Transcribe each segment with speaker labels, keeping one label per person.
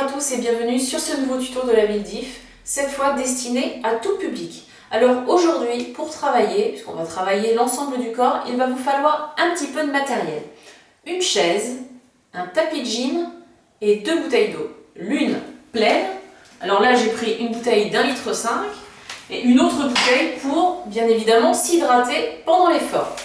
Speaker 1: à tous et bienvenue sur ce nouveau tuto de la ville d'If, cette fois destiné à tout public. Alors aujourd'hui, pour travailler, puisqu'on va travailler l'ensemble du corps, il va vous falloir un petit peu de matériel. Une chaise, un tapis de gym et 2 bouteilles d'eau. L'une pleine, alors là j'ai pris une bouteille d'1,5 litre et une autre bouteille pour bien évidemment s'hydrater pendant l'effort.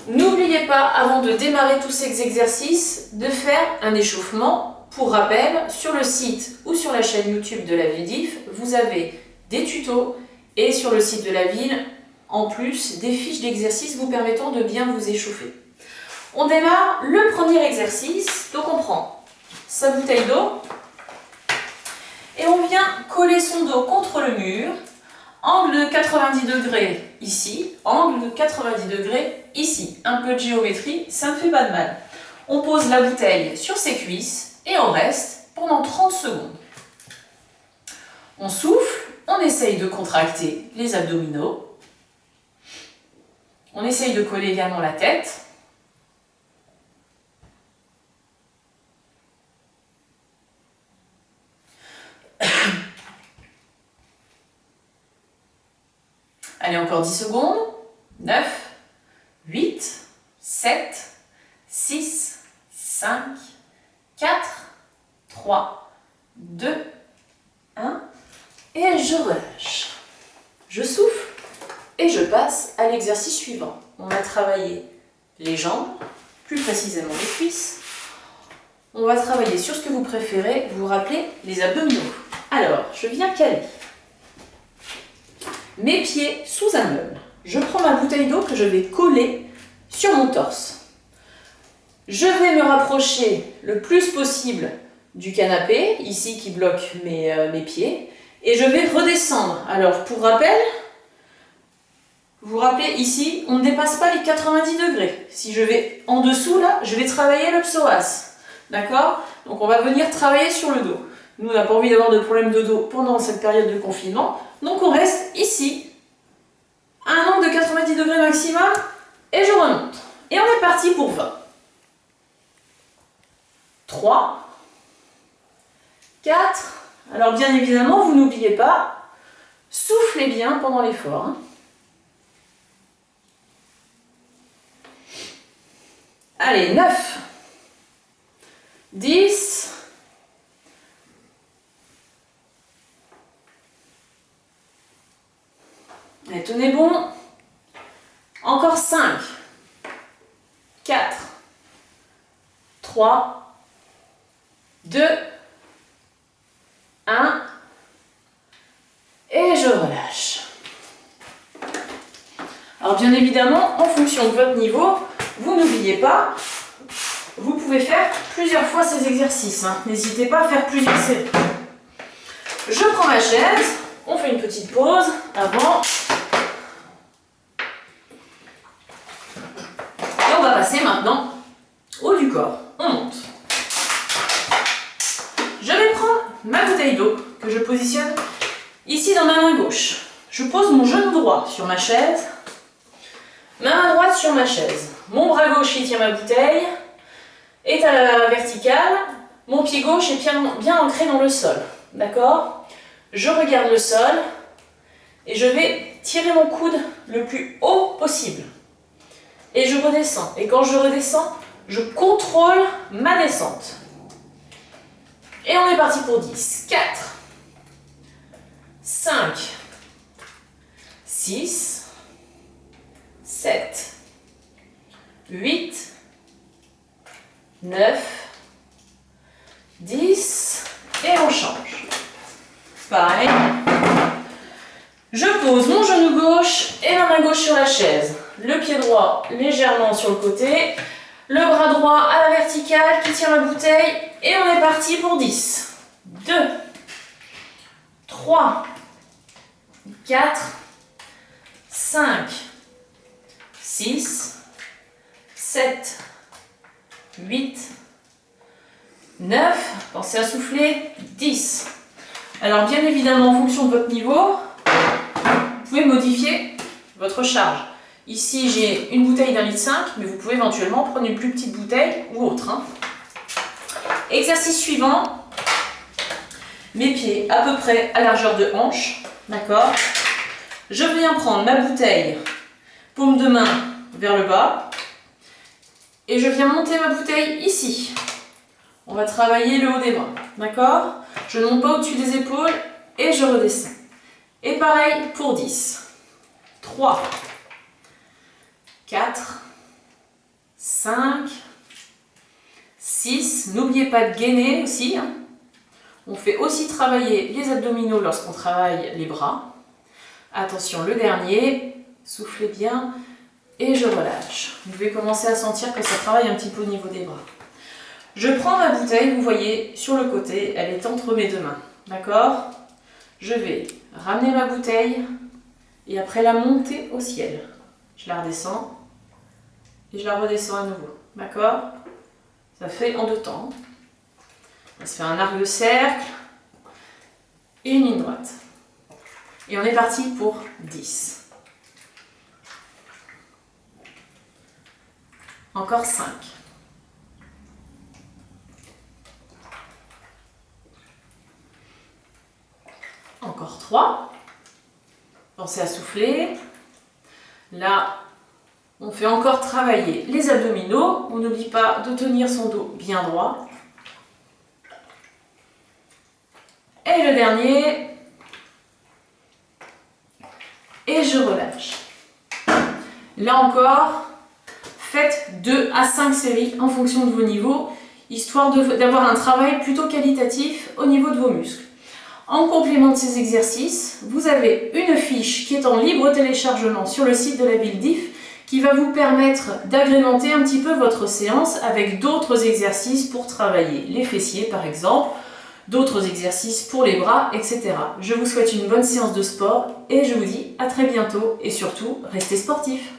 Speaker 1: N'oubliez pas, avant de démarrer tous ces exercices, de faire un échauffement. Pour rappel, sur le site ou sur la chaîne YouTube de la ville d'If, vous avez des tutos et sur le site de la ville, en plus, des fiches d'exercices vous permettant de bien vous échauffer. On démarre le premier exercice, donc on prend sa bouteille d'eau et on vient coller son dos contre le mur. Angle de 90 degrés ici, angle de 90 degrés ici. Un peu de géométrie, ça ne fait pas de mal. On pose la bouteille sur ses cuisses et on reste pendant 30 secondes. On souffle, on essaye de contracter les abdominaux. On essaye de coller également la tête. Allez, encore 10 secondes. 9, 8, 7, 6, 5, 4, 3, 2, 1. Et je relâche. Je souffle et je passe à l'exercice suivant. On a travaillé les jambes, plus précisément les cuisses. On va travailler sur ce que vous préférez, vous rappelez les abdominaux. Alors, je viens caler mes pieds sous un meuble. Je prends ma bouteille d'eau que je vais coller sur mon torse. Je vais me rapprocher le plus possible du canapé, ici qui bloque mes pieds, et je vais redescendre. Alors, pour rappel, vous vous rappelez, ici, on ne dépasse pas les 90 degrés. Si je vais en dessous, là, je vais travailler le psoas. D'accord? Donc, on va venir travailler sur le dos. Nous, on n'a pas envie d'avoir de problème de dos pendant cette période de confinement. Donc, on reste ici, à un angle de 90 degrés maximum, et je remonte. Et on est parti pour 20. 3, 4, alors bien évidemment, vous n'oubliez pas, soufflez bien pendant l'effort. Allez, 9, 10, allez, tenez bon, encore 5, 4, 3, 2, 1, et je relâche. Alors bien évidemment, en fonction de votre niveau, vous n'oubliez pas, vous pouvez faire plusieurs fois ces exercices. N'hésitez pas à faire plusieurs séries. Je prends ma chaise, on fait une petite pause avant. Et on va passer maintenant au haut du corps. On monte. Je vais prendre ma bouteille d'eau que je positionne ici dans ma main gauche. Je pose mon genou droit sur ma chaise, ma main droite sur ma chaise. Mon bras gauche qui tient ma bouteille est à la verticale, mon pied gauche est bien ancré dans le sol. D'accord? Je regarde le sol et je vais tirer mon coude le plus haut possible. Et je redescends. Et quand je redescends, je contrôle ma descente. Et on est parti pour 10. 4, 5, 6, 7, 8, 9, 10, et on change. Pareil. Je pose mon genou gauche et ma main gauche sur la chaise. Le pied droit légèrement sur le côté. Le bras droit à la verticale qui tient la bouteille. Et on est parti pour 10. 2, 3, 4, 5, 6, 7, 8, 9, pensez à souffler, 10. Alors bien évidemment, en fonction de votre niveau, vous pouvez modifier votre charge. Ici, j'ai une bouteille d'1,5 litre, mais vous pouvez éventuellement prendre une plus petite bouteille ou autre. Exercice suivant. Mes pieds à peu près à largeur de hanche. D'accord? Je viens prendre ma bouteille, paume de main vers le bas. Et je viens monter ma bouteille ici. On va travailler le haut des bras. D'accord? Je ne monte pas au-dessus des épaules et je redescends. Et pareil pour 10. 3, 4, 5, 6. N'oubliez pas de gainer aussi. On fait aussi travailler les abdominaux lorsqu'on travaille les bras. Attention, le dernier. Soufflez bien et je relâche. Vous pouvez commencer à sentir que ça travaille un petit peu au niveau des bras. Je prends ma bouteille, vous voyez, sur le côté, elle est entre mes deux mains. D'accord? Je vais ramener ma bouteille et après la monter au ciel. Je la redescends et je la redescends à nouveau. D'accord? Ça fait en deux temps. On se fait un arc de cercle et une ligne droite. Et on est parti pour 10. Encore 5. Encore 3. Pensez à souffler. Là, on fait encore travailler les abdominaux. On n'oublie pas de tenir son dos bien droit. Et le dernier. Et je relâche. Là encore, faites 2 à 5 séries en fonction de vos niveaux, histoire d'avoir un travail plutôt qualitatif au niveau de vos muscles. En complément de ces exercices, vous avez une fiche qui est en libre téléchargement sur le site de la Vildif qui va vous permettre d'agrémenter un petit peu votre séance avec d'autres exercices pour travailler les fessiers par exemple, d'autres exercices pour les bras, etc. Je vous souhaite une bonne séance de sport et je vous dis à très bientôt et surtout, restez sportifs.